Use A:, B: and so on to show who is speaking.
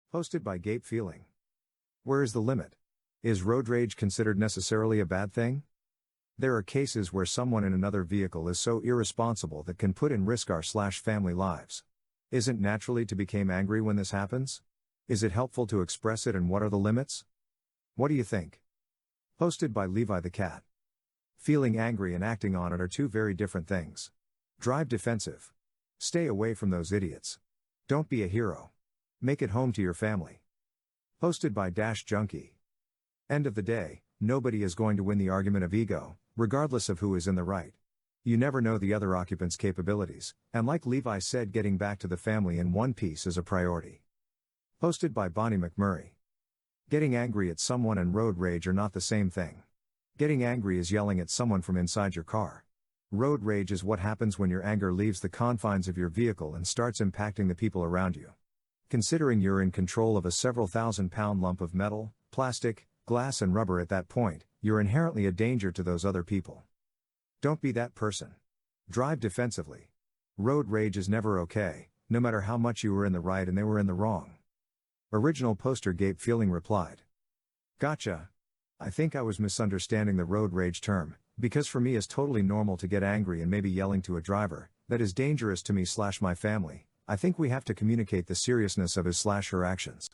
A: Posted by Gape Feeling. Where is the limit? Is road rage considered necessarily a bad thing? There are cases where someone in another vehicle is so irresponsible that can put in risk our/family lives. Isn't naturally to become angry when this happens? Is it helpful to express it, and what are the limits? What do you think? Posted by Levi the Cat. Feeling angry and acting on it are two very different things. Drive defensive. Stay away from those idiots. Don't be a hero. Make it home to your family. Posted by Dash Junkie. End of the day, nobody is going to win the argument of ego, regardless of who is in the right. You never know the other occupant's capabilities, and like Levi said, getting back to the family in one piece is a priority. Posted by Bonnie McMurray. Getting angry at someone and road rage are not the same thing. Getting angry is yelling at someone from inside your car. Road rage is what happens when your anger leaves the confines of your vehicle and starts impacting the people around you. Considering you're in control of a several thousand-pound lump of metal, plastic, glass and rubber at that point, you're inherently a danger to those other people. Don't be that person. Drive defensively. Road rage is never okay, no matter how much you were in the right and they were in the wrong. Original poster Gape Feeling replied. Gotcha. I think I was misunderstanding the road rage term, because for me it's totally normal to get angry and maybe yelling to a driver that is dangerous to me/my family. I think we have to communicate the seriousness of his/her actions.